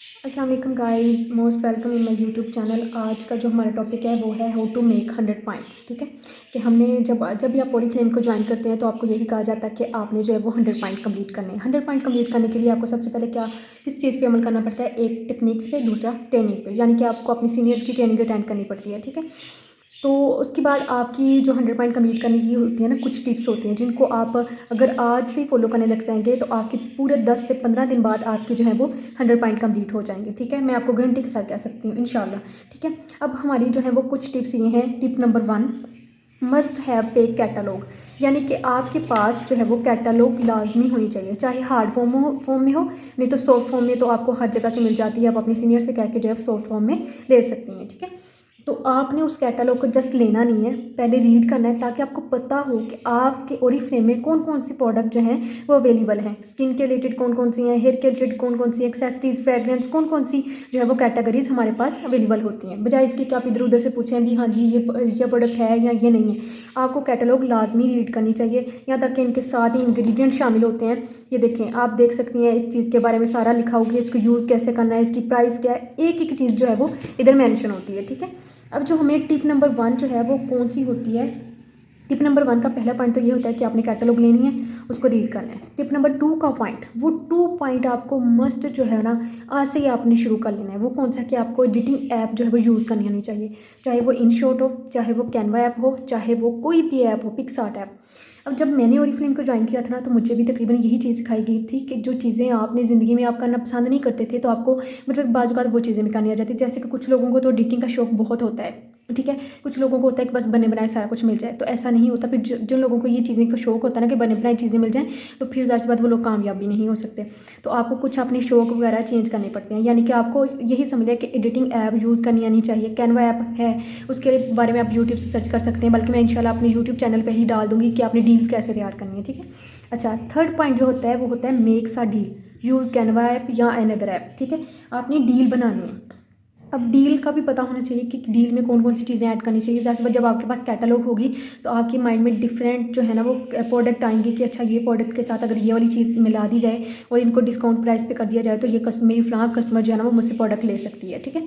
अस्सलाम वालेकुम guys, most welcome in my YouTube channel. आज का जो हमारा टॉपिक है वो है हाउ टू मेक 100 पॉइंट्स। ठीक है कि हमने जब भी आप ओरीफ्लेम को ज्वाइन करते हैं तो आपको यही कहा जाता है कि आपने जो है वो 100 पॉइंट कंप्लीट करने हैं। 100 पॉइंट कंप्लीट करने के लिए आपको सबसे पहले किस चीज़ पे अमल करना पड़ता है? एक टेक्निक्स पे, दूसरा ट्रेनिंग पे, यानी कि आपको अपनी सीनियर्स की ट्रेनिंग अटेंड करनी पड़ती है। ठीक है, तो उसके बाद आपकी जो 100 पॉइंट कंप्लीट करने की होती है ना, कुछ टिप्स होती हैं जिनको आप अगर आज से ही फॉलो करने लग जाएंगे तो आपके पूरे 10 से 15 दिन बाद आपके जो है वो 100 पॉइंट कंप्लीट हो जाएंगे। ठीक है, मैं आपको गारंटी के साथ कह सकती हूँ इंशाल्लाह। ठीक है, अब हमारी जो है वो कुछ टिप्स ये हैं। Tip number 1, must have tech catalogue, यानी कि आपके पास जो है वो कैटलॉग लाजमी होनी चाहिए, चाहे हार्ड फॉर्म में हो, नहीं तो सॉफ्ट फॉर्म में तो आपको हर जगह से मिल जाती है। आप अपनी सीनियर से कह के जो है सॉफ्ट फॉर्म में ले सकती हैं। ठीक है, तो आपने उस कैटलॉग को जस्ट लेना नहीं है, पहले रीड करना है ताकि आपको पता हो कि आपके ओरीफ्लेम में कौन कौन सी प्रोडक्ट जो हैं वो अवेलेबल हैं। स्किन के रिलेटेड कौन कौन सी हैं, हेयर के रिलेटेड कौन कौन सी, एक्सेसरीज, फ्रेगरेंस, कौन कौन सी जो है वो कैटेगरीज हमारे पास अवेलेबल होती हैं। बजाय इसके कि आप इधर उधर से पूछें भी हाँ जी ये प्रोडक्ट है या ये नहीं है। आपको कैटलॉग लाजमी रीड करनी चाहिए, यहाँ तक कि इनके साथ ही इंग्रेडिएंट शामिल होते हैं। ये देखें, आप देख सकती हैं इस चीज़ के बारे में सारा लिखा होगा, इसको यूज़ कैसे करना है, इसकी प्राइस क्या है, एक एक चीज़ जो है वो इधर मैंशन होती है। ठीक है, अब जो हमें टिप नंबर 1 जो है वो कौन सी होती है? टिप नंबर 1 का पहला पॉइंट तो ये होता है कि आपने कैटलॉग लेनी है, उसको रीड करना है। टिप नंबर 2 का पॉइंट, वो 2 पॉइंट आपको मस्ट जो है ना आज से ही आपने शुरू कर लेना है। वो कौन सा कि आपको एडिटिंग ऐप जो है वो यूज़ करनी आनी चाहिए, चाहे वो इनशॉट हो, चाहे वो कैनवा ऐप हो, चाहे वो कोई भी ऐप हो, पिक्सआर्ट ऐप। अब जब मैंने ओरीफ्लेम को ज्वाइन किया था ना तो मुझे भी तकरीबन यही चीज़ सिखाई गई थी कि जो चीज़ें आपने ज़िंदगी में आप करना पसंद नहीं करते थे तो आपको मतलब बाजू वो चीज़ें भी करनी आ जाती। जैसे कि कुछ लोगों को तो एडिटिंग का शौक बहुत होता है। ठीक है, कुछ लोगों को होता है कि बस बने बनाए सारा कुछ मिल जाए, तो ऐसा नहीं होता। फिर जिन लोगों को ये चीज़ें का शौक होता है ना कि बने बनाई चीज़ें मिल जाएं, तो फिर ज़ाहिर सी बात वो लोग कामयाब भी नहीं हो सकते। तो आपको कुछ अपने शौक वगैरह चेंज करने पड़ते हैं, यानी कि आपको यही समझ लिया कि एडिटिंग ऐप यूज़ करनी आनी चाहिए। कैनवा ऐप है, उसके बारे में आप यूट्यूब से सर्च कर सकते हैं, बल्कि मैं इंशाल्लाह अपने यूट्यूब चैनल पर ही डाल दूँगी कि आपने डील्स कैसे तैयार करनी है। ठीक है, अच्छा, थर्ड पॉइंट जो होता है वो होता है makes a deal, use Canva app या अनदर ऐप। ठीक है, आपने डील बनानी है। अब डील का भी पता होना चाहिए कि डील में कौन कौन सी चीज़ें ऐड करनी चाहिए। ज़ाहिर सी बात जब आपके पास कैटलॉग होगी तो आपके माइंड में डिफरेंट जो है ना वो प्रोडक्ट आएंगे कि अच्छा ये प्रोडक्ट के साथ अगर ये वाली चीज़ मिला दी जाए और इनको डिस्काउंट प्राइस पे कर दिया जाए तो ये मेरी फ़लाँ कस्टमर जो है ना वो मुझसे प्रोडक्ट ले सकती है। ठीक है,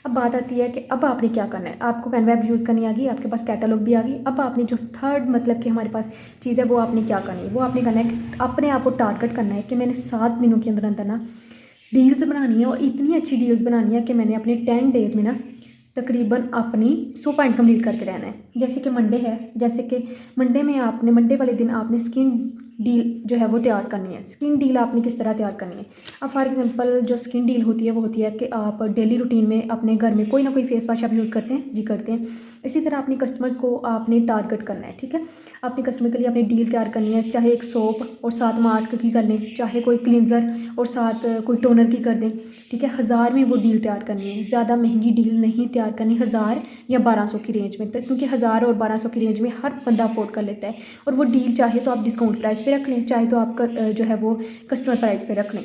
अब बात आती है कि अब आपने क्या करना है। आपको कैनवा ऐप यूज़ करनी आ गई, आपके पास कैटलॉग भी आ गई। अब आपने जो थर्ड मतलब कि हमारे पास चीज़ है वो आपने क्या करनी है, वो आपने करना है कि अपने आप को टारगेट करना है कि मैंने 7 दिनों के अंदर अंदर ना डील्स बनानी है, और इतनी अच्छी डील्स बनानी है कि मैंने अपने 10 डेज़ में ना तकरीबन अपनी 100 पॉइंट कंप्लीट करके रहना है। जैसे कि मंडे है, जैसे कि मंडे में आपने मंडे वाले दिन आपने स्किन डील जो है वो तैयार करनी है। स्किन डील आपने किस तरह तैयार करनी है? अब फॉर एग्जांपल जो स्किन डील होती है वो होती है कि आप डेली रूटीन में अपने घर में कोई ना कोई फेस वॉश आप यूज़ करते हैं जी, करते हैं। इसी तरह अपने कस्टमर्स को आपने टारगेट करना है। ठीक है, अपने कस्टमर के लिए अपनी डील तैयार करनी है, चाहे एक सोप और साथ मास्क की कर लें, चाहे कोई क्लिनज़र और साथ कोई टोनर की कर दें। ठीक है, 1000 में वो डील तैयार करनी है, ज़्यादा महंगी डील नहीं तैयार करनी, 1000 या 1200 की रेंज में, क्योंकि 1000 और 1200 की रेंज में हर बंदा अफोर्ड कर लेता है। और वो डील चाहे तो आप डिस्काउंट प्राइस पे रख लें, चाहे तो आपका जो है वो कस्टमर प्राइस पे रख लें,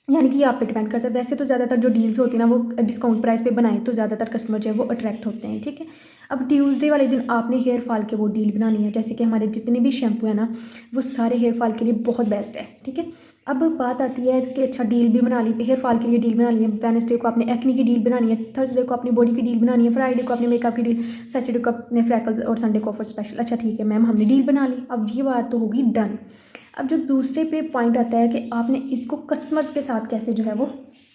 यानी कि आप पे डिपेंड करता है। वैसे तो ज़्यादातर जो डील्स होती है ना वो डिस्काउंट प्राइस पे बनाएं तो ज़्यादातर कस्टमर जो है वो अट्रैक्ट होते हैं। ठीक है, अब ट्यूसडे वाले दिन आपने हेयर फॉल के वो डील बनानी है। जैसे कि हमारे जितने भी शैम्पू है ना वो सारे हेयर फॉल के लिए बहुत बेस्ट है। ठीक है, अब बात आती है कि अच्छा डील भी बना ली, हेयर फॉल के लिए डील बना ली है। वेडनेसडे को आपने एक्ने की डील बनानी है, थर्सडे को अपनी बॉडी की डील बनानी है, फ्राइडे को अपने मेकअप की डील, सैटरडे को अपने फ्रैकल्स और संडे को ऑफर स्पेशल। अच्छा ठीक है मैम, हमने डील बना ली, अब ये बात तो होगी डन। अब जो दूसरे पे पॉइंट आता है कि आपने इसको कस्टमर्स के साथ कैसे जो है वो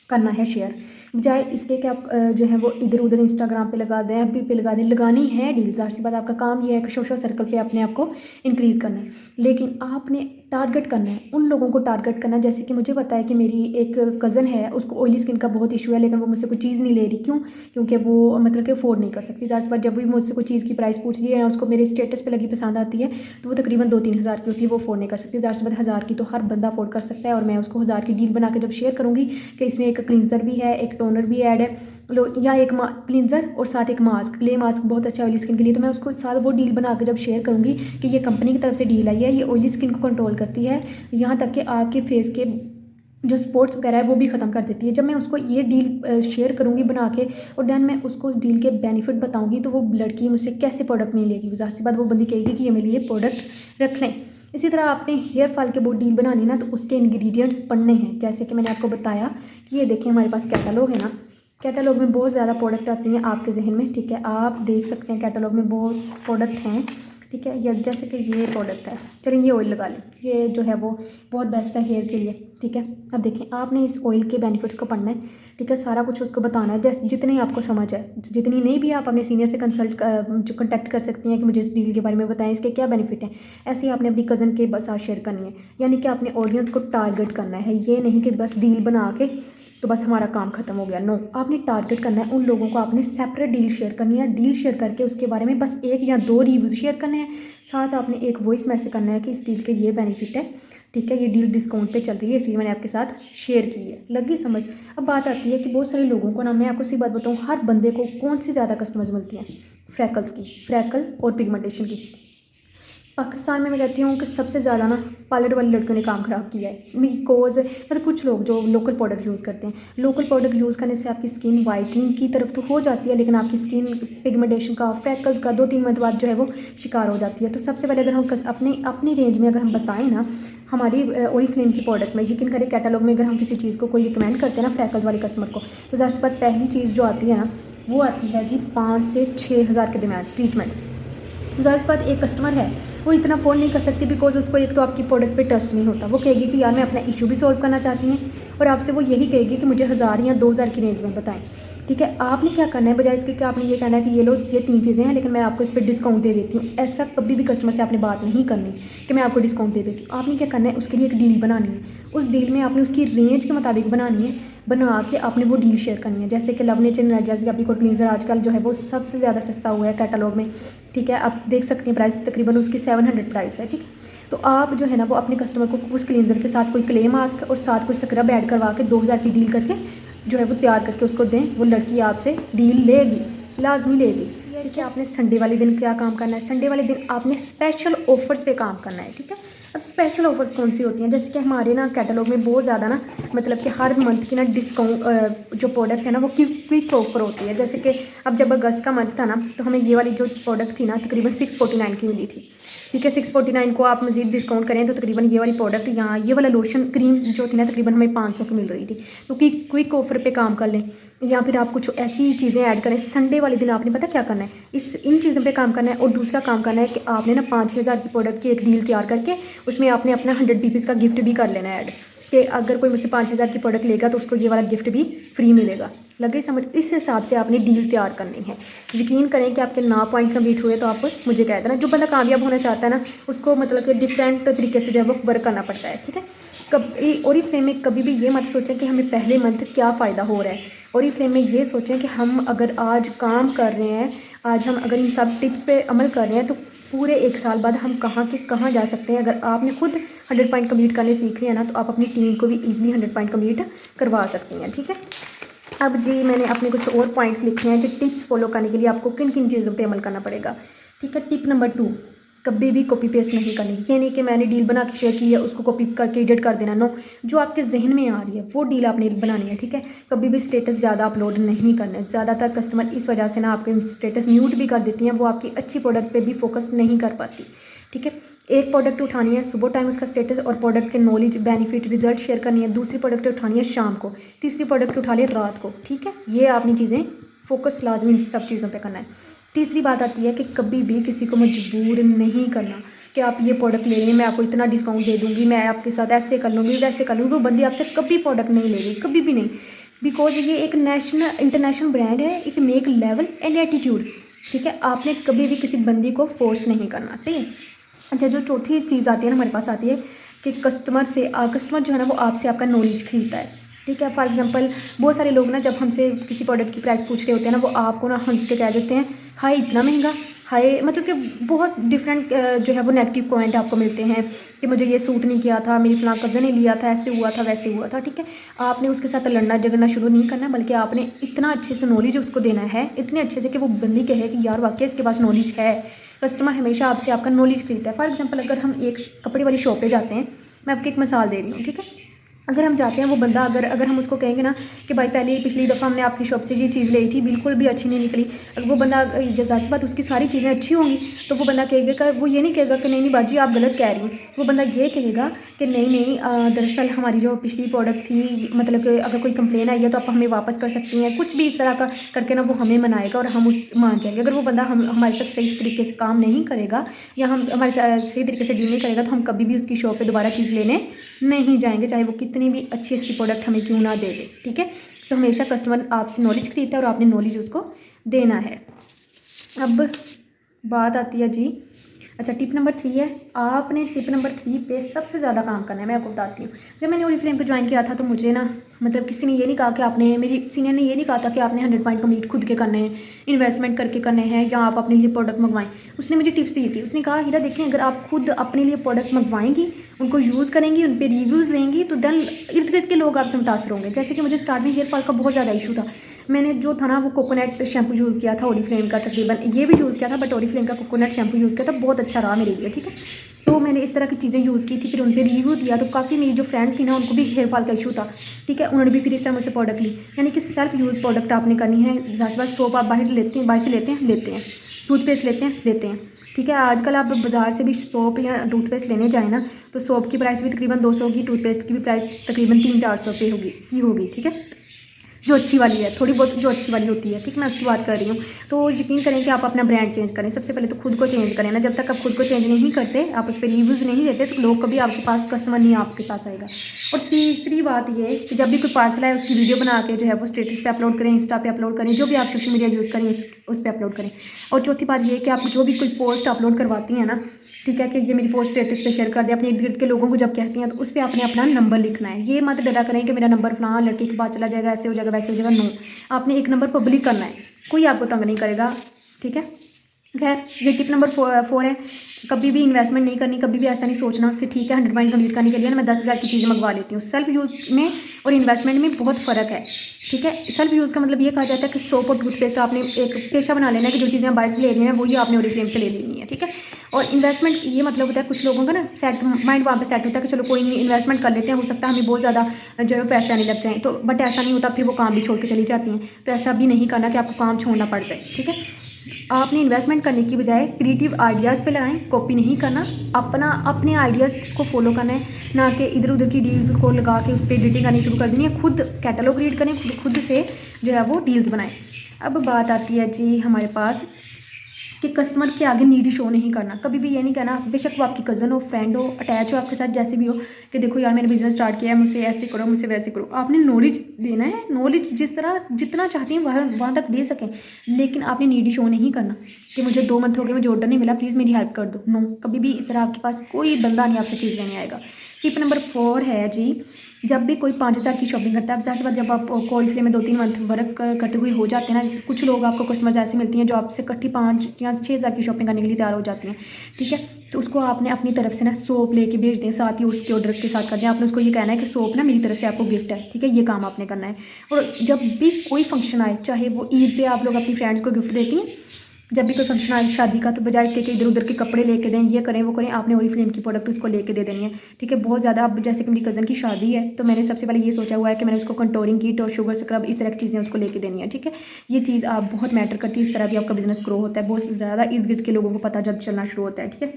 करना है शेयर, बजाय इसके कि आप जो है वो इधर उधर इंस्टाग्राम पे लगा दें, एफबी पे लगा दें। लगानी है डील, ज़ाहिर सी बात आपका काम ये है कि सोशल सर्कल पे अपने आप को इंक्रीज़ करना है, लेकिन आपने टारगेट करना है, उन लोगों को टारगेट करना है। जैसे कि मुझे पता है कि मेरी एक कज़न है, उसको ऑयली स्किन का बहुत इशू है, लेकिन वो मुझसे कोई चीज़ नहीं ले रही। क्यों? क्योंकि वो मतलब कि अफोर्ड नहीं कर सकती। ज़ाहिर सी बात जब भी मुझसे कोई चीज़ की प्राइस पूछ रही है या उसको मेरे स्टेटस पे लगी पसंद आती है तो वो तकरीबन 2-3 हज़ार की होती है, वो अफोर्ड नहीं कर सकती। ज़ाहिर सी बात 1000 की तो हर बंदा अफोर्ड कर सकता है, और मैं उसको 1000 की डील बना के जब शेयर करूँगी कि इसमें एक क्लींजर भी है, एक टोनर भी ऐड है, या एक क्लींजर और साथ एक मास्क, क्ले मास्क बहुत अच्छा ऑयली स्किन के लिए, तो मैं उसको साथ वो डील बना के जब शेयर करूँगी कि ये कंपनी की तरफ से डील आई है, ये ऑयली स्किन को कंट्रोल करती है, यहाँ तक कि आपके फेस के जो स्पॉट्स वगैरह है वो भी ख़त्म कर देती है। जब मैं उसको ये डील शेयर करूँगी बना के और दैन मैं उसको उस डील के बेनिफिट बताऊँगी तो वो लड़की मुझसे कैसे प्रोडक्ट नहीं लेगी। ज़ाहिर सी बात वो बंदी कहेगी कि ये मेरे लिए प्रोडक्ट रख लें। इसी तरह आपने हेयर फॉल के बहुत डील बनानी है ना, तो उसके इंग्रेडिएंट्स पढ़ने हैं। जैसे कि मैंने आपको बताया कि ये देखिए हमारे पास कैटलॉग है ना, कैटलॉग में बहुत ज़्यादा प्रोडक्ट आती हैं आपके जहन में, ठीक है। आप देख सकते हैं कैटलॉग में बहुत प्रोडक्ट हैं, ठीक है। या जैसे कि ये प्रोडक्ट है, चलिए ये ऑयल लगा लें, ये जो है वो बहुत बेस्ट है हेयर के लिए, ठीक है। अब देखें आपने इस ऑयल के बेनिफिट्स को पढ़ना है, ठीक है, सारा कुछ उसको बताना है, जैसे जितनी आपको समझ है, जितनी नहीं भी आप अपने सीनियर से जो कॉन्टैक्ट कर सकती हैं कि मुझे इस डील के बारे में बताएं, इसके क्या बेनिफिट हैं। ऐसे ही आपने अपनी कज़न के साथ शेयर करनी है, यानी कि आपने ऑडियंस को टारगेट करना है। ये नहीं कि बस डील बना के तो बस हमारा काम ख़त्म हो गया, नो, आपने टारगेट करना है उन लोगों को, आपने सेपरेट डील शेयर करनी है। डील शेयर करके उसके बारे में बस 1 या 2 रिव्यूज़ शेयर करने हैं, साथ आपने एक वॉइस मैसेज करना है कि इस डील के ये बेनिफिट है, ठीक है, ये डील डिस्काउंट पे चल रही है, इसलिए मैंने आपके साथ शेयर की है। लगी समझ। अब बात आती है कि बहुत सारे लोगों को ना, मैं आपको सी बात बताऊँ, हर बंदे को कौन सी ज़्यादा कस्टमर्स मिलती हैं, फ्रैकल्स की, फ्रैकल और पिगमेंटेशन की। पाकिस्तान में मैं कहती हूँ कि सबसे ज़्यादा ना पार्लर वाली लड़कियों ने काम ख़राब किया है, बिकॉज मतलब कुछ लोग जो लोकल प्रोडक्ट यूज़ करते हैं, लोकल प्रोडक्ट यूज़ करने से आपकी स्किन वाइटनिंग की तरफ तो हो जाती है, लेकिन आपकी स्किन पिगमेंटेशन का, फ्रैकल्स का 2-3 मंथ बाद जो है वो शिकार हो जाती है। तो सबसे पहले अगर हम अपनी रेंज में अगर हम बताएं ना, हमारी ओरिफ्लेम की प्रोडक्ट में, यकीन करें कैटलॉग में अगर हम किसी चीज़ को कोई रिकमेंड करते हैं ना फ्रैकल्स वाली कस्टमर को, तो ज़रा सी बात पहली चीज़ जो आती है ना, वो आती है जी 5 से 6 हज़ार के दरमियान ट्रीटमेंट। ज़ाहिर सी बात एक कस्टमर है वो इतना फ़ोन नहीं कर सकती, बिकॉज उसको एक तो आपकी प्रोडक्ट पे ट्रस्ट नहीं होता। वो कहेगी कि यार मैं अपना इशू भी सॉल्व करना चाहती हूँ, और आपसे वो यही कहेगी कि मुझे 1000 या 2000 की रेंज में बताएं, ठीक है। आपने क्या करना है, बजाय इसके कि आपने ये कहना है कि ये लो ये 3 चीज़ें हैं लेकिन मैं आपको इस पर डिस्काउंट दे देती हूँ, ऐसा कभी भी कस्टमर से आपने बात नहीं करनी कि मैं आपको डिस्काउंट दे देती हूँ। आपने क्या करना है, उसके लिए एक डील बनानी है, उस डील में आपने उसकी रेंज के मुताबिक बनानी है, बना के आपने वो डील शेयर करनी है। जैसे कि love nature energize apricot cleanser आजकल जो है वो सबसे ज़्यादा सस्ता हुआ है कैटलॉग में, ठीक है। आप देख सकते हैं प्राइस तकरीबन उसकी 700 प्राइस है, ठीक है। तो आप जो है ना वो अपने कस्टमर को उस क्लींजर के साथ कोई क्ले मास्क और साथ कोई स्क्रब ऐड करवा के 2000 की डील करके जो है वो तैयार करके उसको दें, वो लड़की आपसे डील लेगी, लाजमी लेगी, ठीक है। आपने संडे वाले दिन क्या काम करना है, संडे वाले दिन आपने स्पेशल ऑफर्स पे काम करना है, ठीक है। अब स्पेशल ऑफर्स कौन सी होती हैं, जैसे कि हमारे ना कैटलॉग में बहुत ज़्यादा ना, मतलब कि हर मंथ की ना डिस्काउंट जो प्रोडक्ट है ना वो क्विक ऑफर होती है। जैसे कि अब जब अगस्त का मंथ था ना, तो हमें ये वाली जो प्रोडक्ट थी ना तकरीबन 649 की मिली थी, ठीक है। 649 को आप मज़ीद डिस्काउंट करें तो तकरीबन ये वाली प्रोडक्ट यहाँ ये वाला लोशन क्रीम जो थी ना तकरीबन हमें 500 की मिल रही थी। तो क्विक ऑफर पे काम कर लें, या फिर आप कुछ ऐसी चीज़ें ऐड करें। संडे वाले दिन आपने पता क्या करना है, इन चीज़ों पे काम करना है। और दूसरा काम करना है कि आपने ना 5-6 हज़ार की प्रोडक्ट की एक डील तैयार करके उसमें आपने अपना 100 पीपीज़ का गिफ्ट भी कर लेना है ऐड, कि अगर कोई मुझसे 5-6 हज़ार की प्रोडक्ट लेगा तो उसको ये वाला गिफ्ट भी फ्री मिलेगा। लगे समझ। इस हिसाब से आपने डील तैयार करनी है। यकीन करें कि आपके 9 पॉइंट कंप्लीट हुए तो आप मुझे कह देना। जो बंदा कामयाब होना चाहता है ना, उसको मतलब कि डिफरेंट तरीके से जो है वो वर्क करना पड़ता है, ठीक है। कभी ओरिफ्लेम में कभी भी ये मत सोचें कि हमें पहले मंथ क्या फ़ायदा हो रहा है। ओरिफ्लेम में ये सोचें कि हम अगर आज काम कर रहे हैं, आज हम अगर इन सब टिप्स पे अमल कर रहे हैं तो पूरे 1 साल बाद हम कहाँ के कहाँ जा सकते हैं। अगर आपने खुद 100 पॉइंट कंप्लीट करने सीख लिया ना, तो आप अपनी टीम को भी ईजिली 100 पॉइंट कंप्लीट करवा सकती हैं, ठीक है। अब जी मैंने अपने कुछ और पॉइंट्स लिखे हैं कि टिप्स फॉलो करने के लिए आपको किन किन चीज़ों पे अमल करना पड़ेगा, ठीक है। टिप नंबर 2, कभी भी कॉपी पेस्ट नहीं करनी। ये नहीं कि मैंने डील बना के शेयर की है उसको कॉपी करके एडिट कर देना, नो। जो आपके जहन में आ रही है वो डील आपने बनानी है, ठीक है। कभी भी स्टेटस ज़्यादा अपलोड नहीं करना है। ज़्यादातर कस्टमर इस वजह से ना आपके स्टेटस म्यूट भी कर देती हैं, वो आपकी अच्छी प्रोडक्ट पे भी फोकस नहीं कर पाती, ठीक है। एक प्रोडक्ट उठानी है सुबह टाइम उसका स्टेटस और प्रोडक्ट के नॉलेज बेनिफिट रिजल्ट शेयर करनी है। दूसरी प्रोडक्ट उठानी है शाम को, तीसरी प्रोडक्ट उठा ले रात को, ठीक है। ये आपने चीज़ें फोकस लाजमी सब चीज़ों पे करना है। तीसरी बात आती है कि कभी भी किसी को मजबूर नहीं करना कि आप ये प्रोडक्ट ले रहे हैं मैं आपको इतना डिस्काउंट दे दूँगी, मैं आपके साथ ऐसे कर लूँगी वैसे कर लूँगी। वो बंदी आपसे कभी प्रोडक्ट नहीं लेगी, कभी भी नहीं, बिकॉज ये एक इंटरनेशनल ब्रांड है। It make level and attitude, ठीक है। आपने कभी भी किसी बंदी को फोर्स नहीं करना, सही है। अच्छा, जो चौथी चीज़ आती है ना हमारे पास आती है कि कस्टमर जो है ना वो आपसे आपका नॉलेज खरीदता है, ठीक है। फॉर एग्जांपल बहुत सारे लोग ना जब हमसे किसी प्रोडक्ट की प्राइस पूछ रहे होते हैं ना, वो आपको ना हंस के कह देते हैं हाय इतना महंगा, हाय, मतलब कि बहुत डिफरेंट जो है वो नेगेटिव कमेंट आपको मिलते हैं कि मुझे ये सूट नहीं किया था, मेरी फलां कज़न ने लिया था, ऐसे हुआ था वैसे हुआ था, ठीक है। आपने उसके साथ लड़ना झगड़ना शुरू नहीं करना, बल्कि आपने इतना अच्छे से नॉलेज उसको देना है, इतने अच्छे से कि वो बंदी कहे कि यार वाकई इसके पास नॉलेज है। कस्टमर हमेशा आपसे आपका नॉलेज खरीदता है। फॉर एग्जांपल अगर हम एक कपड़े वाली शॉप पे जाते हैं, मैं आपको एक मिसाल दे रही हूँ, ठीक है। अगर हम जाते हैं वो बंदा अगर हम उसको कहेंगे ना कि भाई पिछली दफ़ा हमने आपकी शॉप से ये चीज़ ली थी, बिल्कुल भी अच्छी नहीं निकली, अगर वो बंदा ज़ाहिर सी बात उसकी सारी चीज़ें अच्छी होंगी तो वो बंदा कहेगा, वो ये नहीं कहेगा कि नहीं बाजी आप गलत कह रही हैं। वो बंदा ये कहेगा कि नहीं दरअसल हमारी जो पिछली प्रोडक्ट थी, मतलब कि अगर कोई कंप्लेन आई है तो आप हमें वापस कर सकती हैं, कुछ भी इस तरह का करके ना वो हमें मनाएगा और हम उस मान जाएंगे। अगर वो बंदा हमारे साथ सही तरीके से काम नहीं करेगा या हम हमारे साथ सही तरीके से डील नहीं करेगा तो हम कभी भी उसकी शॉप पर दोबारा चीज़ लेने नहीं जाएंगे, चाहे वो कितनी भी अच्छी प्रोडक्ट हमें क्यों ना दे दे। ठीक है, तो हमेशा कस्टमर आपसे नॉलेज खरीदता है और आपने नॉलेज उसको देना है। अब बात आती है जी, अच्छा टिप नंबर 3 है, आपने टिप नंबर 3 पे सबसे ज़्यादा काम करना है। मैं आपको बताती हूँ, जब मैंने ओरिफ्लेम को ज्वाइन किया था तो मुझे ना मतलब किसी ने ये नहीं कहा कि आपने, मेरी सीनियर ने ये नहीं कहा था कि आपने 100 पॉइंट कम्प्लीट खुद के करने हैं, इन्वेस्टमेंट करके करने हैं या आप अपने लिए प्रोडक्ट मंगवाएं। उसने मुझे टिप्स दी थी, उसने कहा हीरा देखें अगर आप खुद अपने लिए प्रोडक्ट मंगवाएंगी, उनको यूज़ करेंगी, उन पर रिव्यूज़ लेंगी तो देन इर्द गिर्द के लोग आपसे मुतासर होंगे। जैसे कि मुझे स्टार्ट में हेयर फॉल का बहुत ज़्यादा इशू था, मैंने जो था ना वो कोकोनट शैम्पू यूज़ किया था ओरिफ्लेम का, तकरीबन ये भी यूज़ किया था बट ओरिफ्लेम का कोकोनट शैम्पू यूज़ किया था, बहुत अच्छा रहा मेरे लिए। ठीक है, तो मैंने इस तरह की चीज़ें यूज़ की थी, फिर उन पर रिव्यू दिया तो काफ़ी मेरी जो फ्रेंड्स थी ना उनको भी हेयर फॉल का इशू था। ठीक है, उन्होंने भी फिर इस तरह मुझसे प्रोडक्ट ली। यानी कि सेल्फ यूज़ प्रोडक्ट आपने करनी है। ज़्यादा सोप आप बाहर से लेते हैं, टूथपेस्ट लेते हैं। ठीक है, आजकल आप बाज़ार से भी सोप या टूथपेस्ट लेने जाए ना तो सोप की प्राइस भी तकरीबन 200 होगी, टूथपेस्ट की भी प्राइस तकरीबन 300-400 रुपये होगी। ठीक है, जो अच्छी वाली है, थोड़ी बहुत जो अच्छी वाली होती है। ठीक है, मैं उसकी बात कर रही हूँ। तो यकीन करें कि आप अपना ब्रांड चेंज करें, सबसे पहले तो खुद को चेंज करें ना। जब तक आप खुद को चेंज नहीं करते, आप उस पर रिव्यूज़ नहीं देते तो लोग कभी आपके पास, कस्टमर नहीं आपके पास आएगा। और तीसरी बात ये कि जब भी कोई पार्सल आए उसकी वीडियो बना के जो है वो स्टेटस पे अपलोड करें, इंस्टा पे अपलोड करें, जो भी आप सोशल मीडिया यूज़ करें उस पर अपलोड करें। और चौथी बात ये कि आप जो भी कोई पोस्ट अपलोड करवाती हैं ना, ठीक है, कि ये मेरी पोस्ट स्टेटस पे शेयर कर दे, अपने इर्द गिर्द के लोगों को जब कहती हैं तो उस पर आपने अपना नंबर लिखना है। ये मत डरा करें कि मेरा नंबर फलां लड़के के पास चला जाएगा, ऐसे हो जाएगा वैसे हो जाएगा। नो, आपने एक नंबर पब्लिक करना है, कोई आपको तंग नहीं करेगा। ठीक है, खैर ये टिप नंबर 4 है, कभी भी इन्वेस्टमेंट नहीं करनी, कभी भी ऐसा नहीं सोचना कि ठीक है 100 पॉइंट कम्प्लीट करने के लिए ना मैं 10,000 की चीज़ें मंगवा लेती हूँ। सेल्फ यूज़ में और इन्वेस्टमेंट में बहुत फ़र्क है। ठीक है, सेल्फ यूज़ का मतलब ये कहा जाता है कि सोप और टूथपेस्ट आपने एक पेशा बना लेना है कि जो चीज़ें आप बाहर से ले रही हैं वही आपने ओरिफ्लेम से ले लेनी है। ठीक है, और इन्वेस्टमेंट ये मतलब होता है कुछ लोगों का ना सेट माइंड वहाँ पे सेट होता है कि चलो कोई नहीं इन्वेस्टमेंट कर लेते हैं, हो सकता है हमें बहुत ज़्यादा जो है पैसे आने लग जाएँ, तो बट ऐसा नहीं होता, फिर वो काम भी छोड़ के चली जाती हैं। तो ऐसा भी नहीं करना कि आपको काम छोड़ना पड़ जाए। ठीक है, आपने इन्वेस्टमेंट करने की बजाय क्रिएटिव आइडियाज़ पे लगाएं, कॉपी नहीं करना, अपने आइडियाज़ को फॉलो करना है, ना कि इधर उधर की डील्स को लगा के उस पर एडिटिंग करनी शुरू कर देनी है। खुद कैटलॉग रीड करें, खुद से जो है वो डील्स बनाएं। अब बात आती है जी हमारे पास कि कस्टमर के आगे नीड शो नहीं करना। कभी भी ये नहीं कहना, बेशक वो आपकी कज़न हो, फ्रेंड हो, अटैच हो आपके साथ, जैसे भी हो, कि देखो यार मैंने बिज़नेस स्टार्ट किया है, मुझसे ऐसे करो, मुझसे वैसे करो। आपने नॉलेज देना है, नॉलेज जिस तरह जितना चाहती हैं वहाँ तक दे सकें, लेकिन आपने नीड शो नहीं करना कि मुझे 2 मंथ हो गए, मुझे ऑर्डर नहीं मिला, प्लीज़ मेरी हेल्प कर दो। नो, कभी भी इस तरह आपके पास कोई बंदा नहीं आपसे चीज़ लेने आएगा। टिप नंबर 4 है जी, जब भी कोई 5,000 की शॉपिंग करता है, ज़ाहिर सी बात जब आप ओरिफ्लेम में 2-3 मंथ वर्क करते हुए हो जाते हैं ना, कुछ लोग आपको कस्टमर्स ऐसे मिलती हैं जो आपसे इकट्ठी 5 या 6,000 की शॉपिंग करने के लिए तैयार हो जाती हैं। ठीक है, तो उसको आपने अपनी तरफ से ना सोप लेके भेज दें, साथ ही उसके ऑर्डर के साथ कर दें। आपने उसको ये कहना है कि सोप ना मेरी तरफ से आपको गिफ्ट है। ठीक है, ये काम आपने करना है। और जब भी कोई फंक्शन आए, चाहे वो ईद पे आप लोग अपनी फ्रेंड्स को गिफ्ट देती हैं, जब भी कोई फंक्शन आए शादी का, तो बजाय इसके कि इधर उधर के कपड़े लेके दें, ये करें वो करें, आपने ओरिफ्लेम की प्रोडक्ट उसको लेके दे देनी है। ठीक है, बहुत ज़्यादा। अब जैसे कि मेरी कज़न की शादी है तो मैंने सबसे पहले ये सोचा हुआ है कि मैंने उसको कंटोरिंग किट और शुगर स्क्रब इस तरह की चीज़ें उसको लेके देनी है। ठीक है, ये चीज़ आप बहुत मैटर करती है, इस तरह भी आपका बिजनेस ग्रो होता है, बहुत ज़्यादा इर्द गिर्द के लोगों को पता जब चलना शुरू होता है। ठीक है,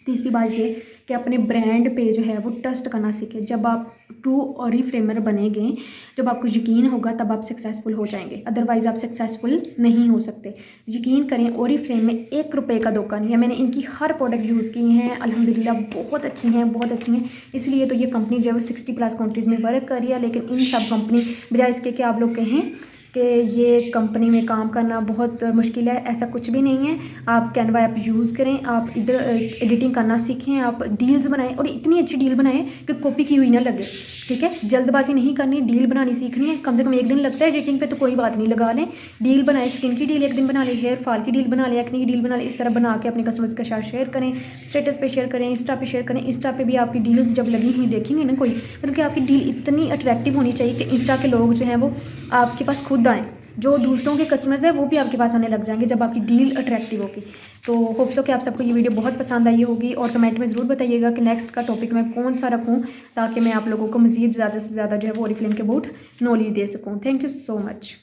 तीसरी बात ये कि अपने ब्रांड पे जो है वो ट्रस्ट करना सीखें। जब आप ट्रू ओरिफ्लेमर बनेंगे, जब आपको यकीन होगा तब आप सक्सेसफुल हो जाएंगे, अदरवाइज़ आप सक्सेसफुल नहीं हो सकते। यकीन करें, ओरिफ्लेम में 1 रुपये का धोखा नहीं है। मैंने इनकी हर प्रोडक्ट यूज़ की हैं, अल्हम्दुलिल्लाह बहुत अच्छी हैं, बहुत अच्छी हैं। इसलिए तो ये कंपनी जो है वो 60+ कंट्रीज़ में वर्क कर रही है। लेकिन इन सब कंपनी, बजाय इसके कि आप लोग कहें कि ये कंपनी में काम करना बहुत मुश्किल है, ऐसा कुछ भी नहीं है। आप कैनवा ऐप यूज़ करें, आप इधर एडिटिंग करना सीखें, आप डील्स बनाएं और इतनी अच्छी डील बनाएं कि कॉपी की हुई ना लगे। ठीक है, जल्दबाजी नहीं करनी, डील बनानी सीखनी है। कम से कम 1 दिन लगता है एडिटिंग पे, तो कोई बात नहीं, लगा लें, डील बनाएं। स्किन की डील 1 दिन बना लें, हेयर फॉल की डील बना लें, एक्ने की डील बना लें। इस तरह बना के अपने कस्टमर्स के साथ शेयर करें, स्टेटस पे शेयर करें, इंस्टा पे शेयर करें। इंस्टा पे भी आपकी डील्स जब लगी हुई देखेंगे ना कोई, मतलब कि आपकी डील इतनी अट्रैक्टिव होनी चाहिए कि इंस्टा के लोग जो हैं वो आपके पास खुद आएँ। जो दूसरों के कस्टमर्स हैं वो भी आपके पास आने लग जाएंगे जब आपकी डील अट्रैक्टिव होगी। तो होप सो कि आप सबको ये वीडियो बहुत पसंद आई होगी और कमेंट में ज़रूर बताइएगा कि नेक्स्ट का टॉपिक मैं कौन सा रखूँ, ताकि मैं आप लोगों को मज़ीद ज़्यादा से ज़्यादा जो है वो ओरिफ्लेम के अबाउट नॉलेज दे सकूँ। Thank you so much.